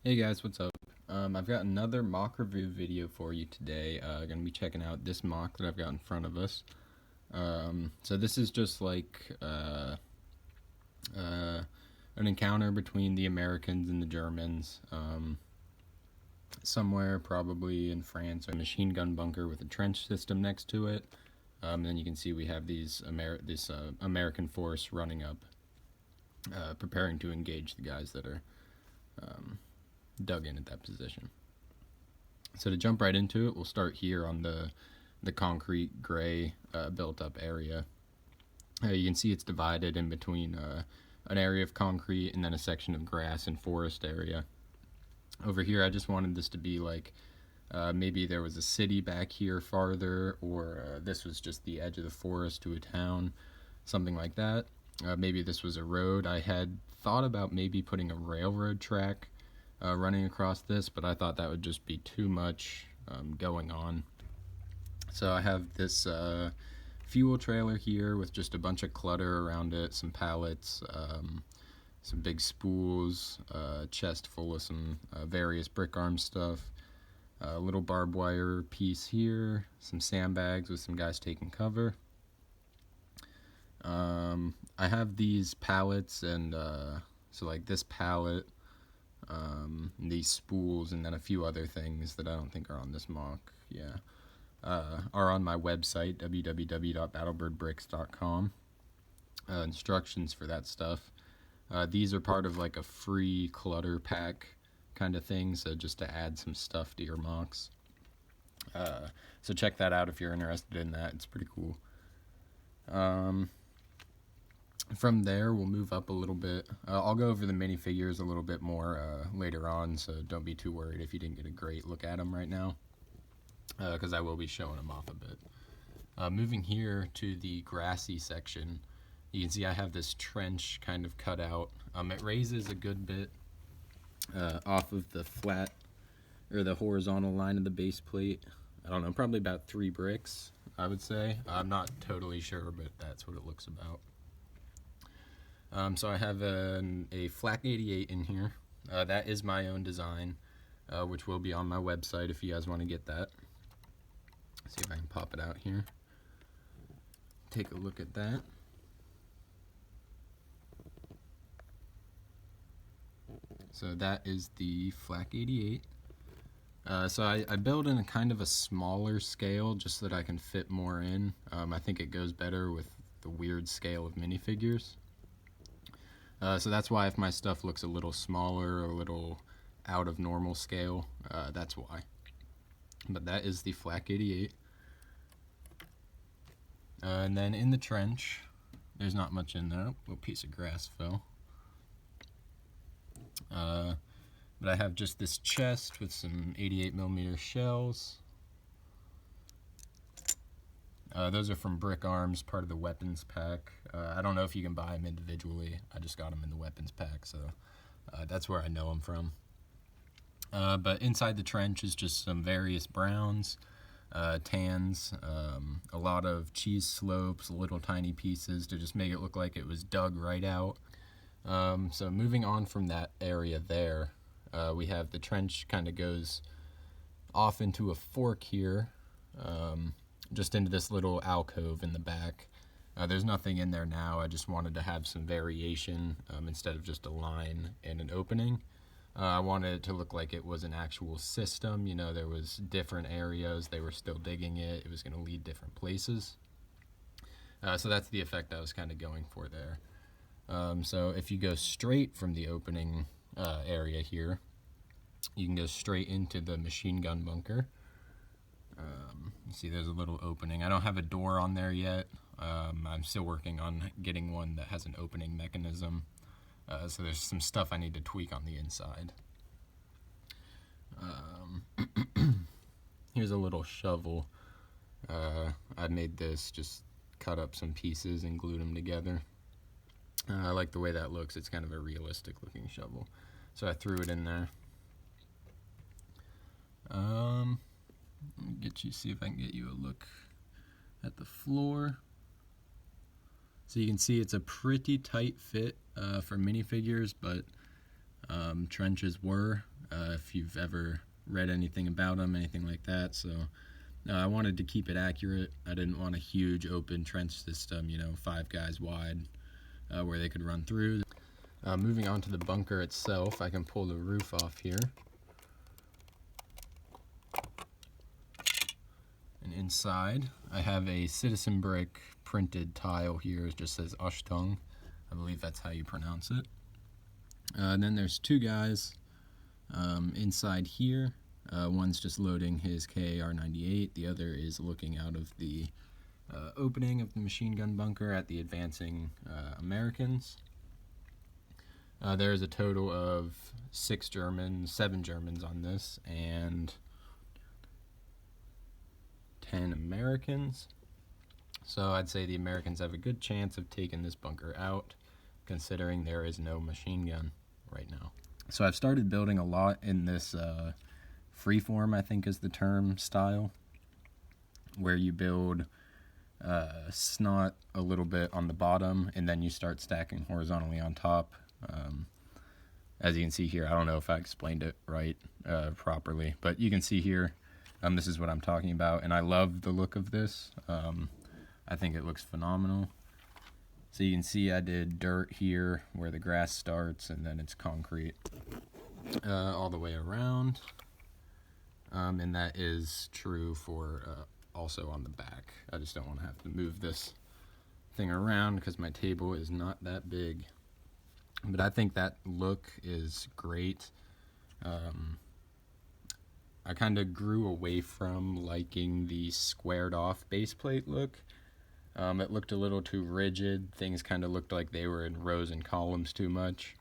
Hey guys, what's up? I've got another mock review video for you today. Gonna be checking out this mock that I've got in front of us. So this is just like an encounter between the Americans and the Germans. Somewhere probably in France, a machine gun bunker with a trench system next to it. And then you can see we have this American force running up, preparing to engage the guys that are dug in at that position. So to jump right into it, we'll start here on the concrete gray built up area. You can see it's divided in between an area of concrete and then a section of grass and forest area. Over here I just wanted this to be like maybe there was a city back here farther, or this was just the edge of the forest to a town, something like that. Maybe this was a road. I had thought about maybe putting a railroad track running across this, but I thought that would just be too much going on. So I have this fuel trailer here with just a bunch of clutter around it, some pallets, some big spools, a chest full of some various brick arm stuff, a little barbed wire piece here, some sandbags with some guys taking cover. I have these pallets, and so like this pallet, these spools, and then a few other things that I don't think are on this mock, are on my website, www.battlebirdbricks.com. Instructions for that stuff. These are part of like a free clutter pack kind of thing, so just to add some stuff to your mocks. So check that out if you're interested in that. It's pretty cool. From there, we'll move up a little bit. I'll go over the minifigures a little bit more later on, so don't be too worried if you didn't get a great look at them right now, because I will be showing them off a bit. Moving here to the grassy section, you can see I have this trench kind of cut out. It raises a good bit off of the flat, or the horizontal line of the base plate. I don't know, probably about 3 bricks, I would say. I'm not totally sure, but that's what it looks about. So I have a Flak 88 in here. That is my own design, which will be on my website if you guys want to get that. See if I can pop it out here. Take a look at that. So that is the Flak 88. So I build in a kind of a smaller scale just so that I can fit more in. I think it goes better with the weird scale of minifigures. So that's why if my stuff looks a little smaller or a little out of normal scale, that's why. But that is the Flak 88. And then in the trench, there's not much in there. A little piece of grass fell. But I have just this chest with some 88mm shells. Those are from Brick Arms, part of the weapons pack. I don't know if you can buy them individually. I just got them in the weapons pack, so that's where I know them from. But inside the trench is just some various browns, tans, a lot of cheese slopes, little tiny pieces to just make it look like it was dug right out. So moving on from that area there, we have the trench kind of goes off into a fork here, just into this little alcove in the back. There's nothing in there now. I just wanted to have some variation instead of just a line and an opening. I wanted it to look like it was an actual system. You know, there was different areas. They were still digging it. It was going to lead different places. So that's the effect I was kind of going for there. So if you go straight from the opening area here, you can go straight into the machine gun bunker. You see there's a little opening. I don't have a door on there yet. I'm still working on getting one that has an opening mechanism. So there's some stuff I need to tweak on the inside. Here's a little shovel. I made this, just cut up some pieces and glued them together. I like the way that looks. It's kind of a realistic looking shovel. So I threw it in there. Let me see if I can get you a look at the floor. So you can see it's a pretty tight fit for minifigures, but trenches were. if you've ever read anything about them, anything like that. So I wanted to keep it accurate. I didn't want a huge open trench system, 5 guys wide, where they could run through. Moving on to the bunker itself, I can pull the roof off here. And inside, I have a citizen brick printed tile here. It just says Ashtung. I believe that's how you pronounce it. And then there's 2 guys inside here. One's just loading his KAR-98. The other is looking out of the opening of the machine gun bunker at the advancing Americans. There's a total of 7 Germans on this, and 10 Americans. So I'd say the Americans have a good chance of taking this bunker out, considering there is no machine gun right now. So I've started building a lot in this freeform, I think is the term, style, where you build snot a little bit on the bottom, and then you start stacking horizontally on top. As you can see here, I don't know if I explained it right properly, but you can see here, this is what I'm talking about, and I love the look of this. I think it looks phenomenal. So you can see I did dirt here where the grass starts, and then it's concrete all the way around. And that is true for also on the back. I just don't want to have to move this thing around because my table is not that big. But I think that look is great. I kind of grew away from liking the squared off base plate look. It looked a little too rigid. Things kind of looked like they were in rows and columns too much.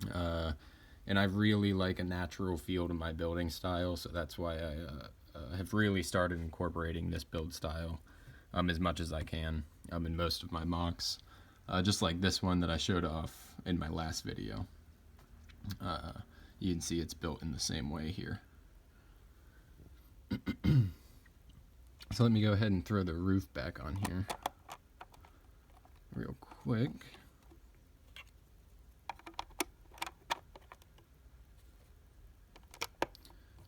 And I really like a natural feel to my building style, so that's why I have really started incorporating this build style as much as I can in most of my mocks. Just like this one that I showed off in my last video. You can see it's built in the same way here. So let me go ahead and throw the roof back on here real quick.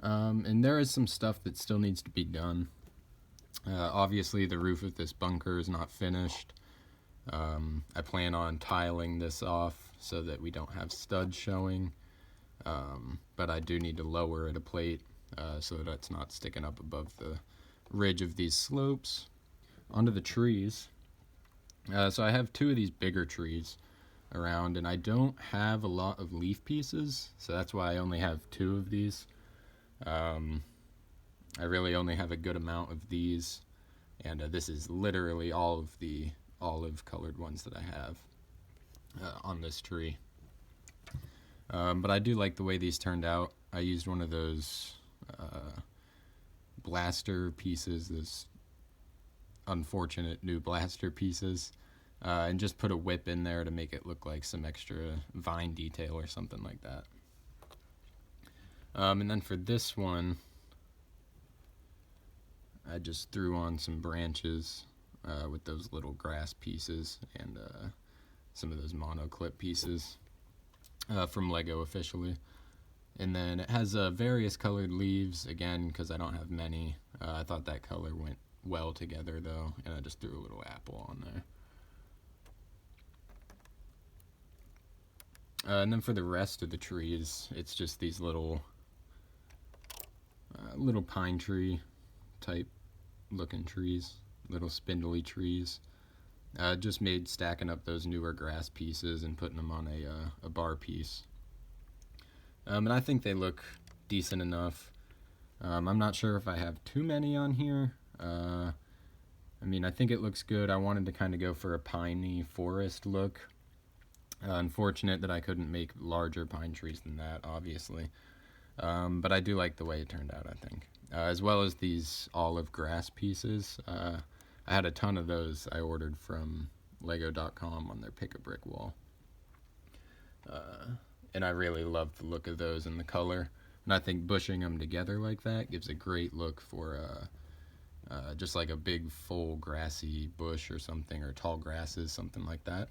And there is some stuff that still needs to be done. Obviously the roof of this bunker is not finished. I plan on tiling this off so that we don't have studs showing, but I do need to lower it a plate so that it's not sticking up above the ridge of these slopes. Onto the trees. So I have 2 of these bigger trees around, and I don't have a lot of leaf pieces, so that's why I only have 2 of these. I really only have a good amount of these, and this is literally all of the olive colored ones that I have on this tree. But I do like the way these turned out. I used one of those blaster pieces, those unfortunate new blaster pieces, and just put a whip in there to make it look like some extra vine detail or something like that. And then for this one, I just threw on some branches with those little grass pieces and some of those mono clip pieces from Lego officially. And then it has various colored leaves, again, because I don't have many. I thought that color went well together though, and I just threw a little apple on there. And then for the rest of the trees, it's just these little pine tree type looking trees, little spindly trees. Just made stacking up those newer grass pieces and putting them on a bar piece. And I think they look decent enough. I'm not sure if I have too many on here. I mean, I think it looks good. I wanted to kind of go for a piney forest look. Unfortunate that I couldn't make larger pine trees than that, obviously. But I do like the way it turned out, I think. As well as these olive grass pieces. I had a ton of those I ordered from Lego.com on their pick-a-brick wall. And I really love the look of those and the color. And I think bushing them together like that gives a great look for just like a big full grassy bush or something, or tall grasses, something like that.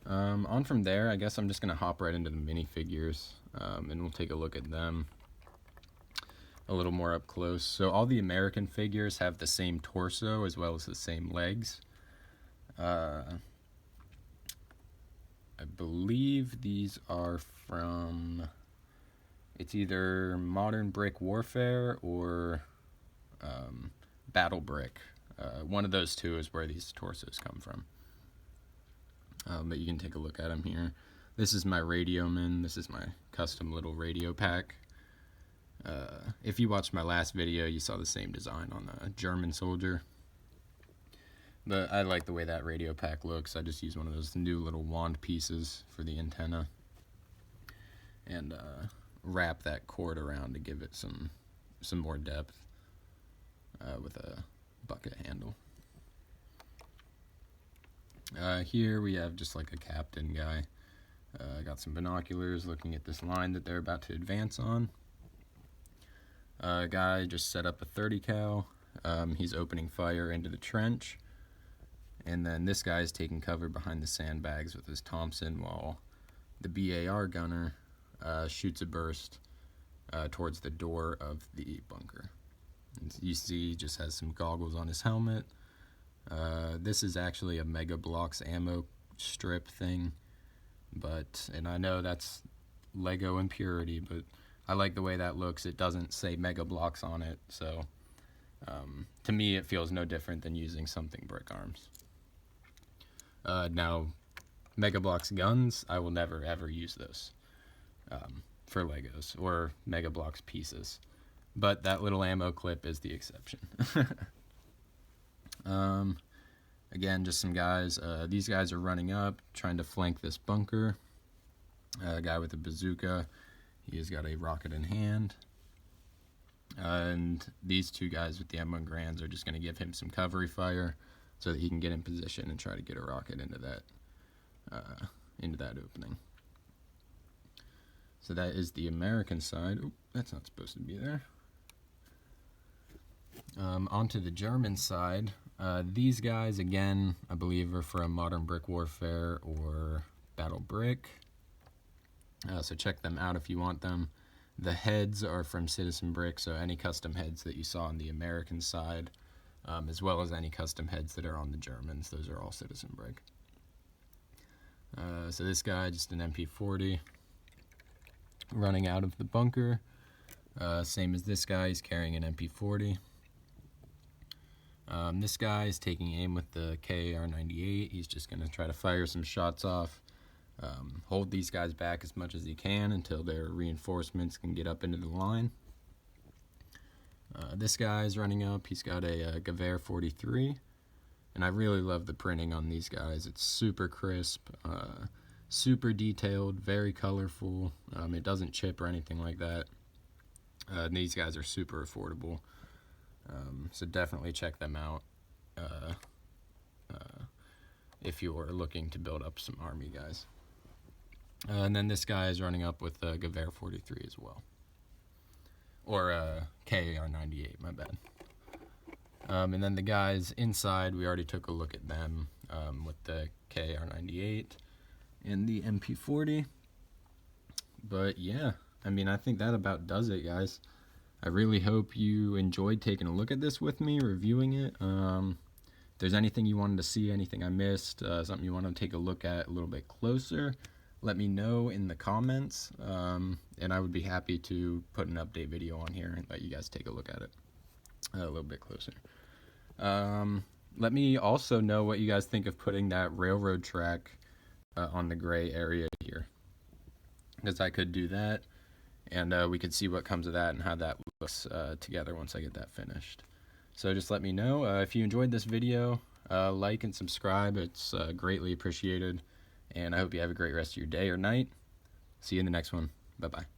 On from there, I guess I'm just going to hop right into the minifigures, and we'll take a look at them a little more up close. So all the American figures have the same torso as well as the same legs. I believe these are from, it's either Modern Brick Warfare or Battle Brick. One of those two is where these torsos come from. But you can take a look at them here. This is my Radio Man. This is my custom little radio pack. If you watched my last video, you saw the same design on the German soldier. But I like the way that radio pack looks. I just use one of those new little wand pieces for the antenna. And wrap that cord around to give it some more depth with a bucket handle. Here we have just like a captain guy. Got some binoculars looking at this line that they're about to advance on. Guy just set up a 30 cal. He's opening fire into the trench. And then this guy is taking cover behind the sandbags with his Thompson while the BAR gunner shoots a burst towards the door of the bunker. And you see he just has some goggles on his helmet. This is actually a Mega Bloks ammo strip thing, and I know that's Lego impurity, but I like the way that looks. It doesn't say Mega Bloks on it, so to me it feels no different than using something Brick Arms. Now, Mega Bloks guns, I will never ever use those for Legos or Mega Bloks pieces, but that little ammo clip is the exception. Again, just some guys. These guys are running up, trying to flank this bunker. A guy with a bazooka. He has got a rocket in hand. And these two guys with the M1 Grands are just going to give him some cover fire so that he can get in position and try to get a rocket into that opening. So that is the American side. Oop, that's not supposed to be there. Onto the German side. These guys, again, I believe are from Modern Brick Warfare or Battle Brick. So check them out if you want them. The heads are from Citizen Brick, so any custom heads that you saw on the American side, as well as any custom heads that are on the Germans, those are all Citizen Brick. So this guy, just an MP40, running out of the bunker. Same as this guy, he's carrying an MP40. This guy is taking aim with the KAR-98. He's just going to try to fire some shots off, hold these guys back as much as he can until their reinforcements can get up into the line. This guy is running up. He's got a Gewehr 43, and I really love the printing on these guys. It's super crisp, super detailed, very colorful. It doesn't chip or anything like that. These guys are super affordable. So definitely check them out if you're looking to build up some army guys. And then this guy is running up with a Gewehr 43 as well. Or KAR-98, my bad. And then the guys inside, we already took a look at them with the KAR-98 and the MP40. But yeah, I mean, I think that about does it, guys. I really hope you enjoyed taking a look at this with me, reviewing it. If there's anything you wanted to see, anything I missed, something you want to take a look at a little bit closer, let me know in the comments, and I would be happy to put an update video on here and let you guys take a look at it a little bit closer. Let me also know what you guys think of putting that railroad track on the gray area here, because I could do that. And we could see what comes of that and how that looks together once I get that finished. So just let me know. If you enjoyed this video, like and subscribe. It's greatly appreciated. And I hope you have a great rest of your day or night. See you in the next one. Bye-bye.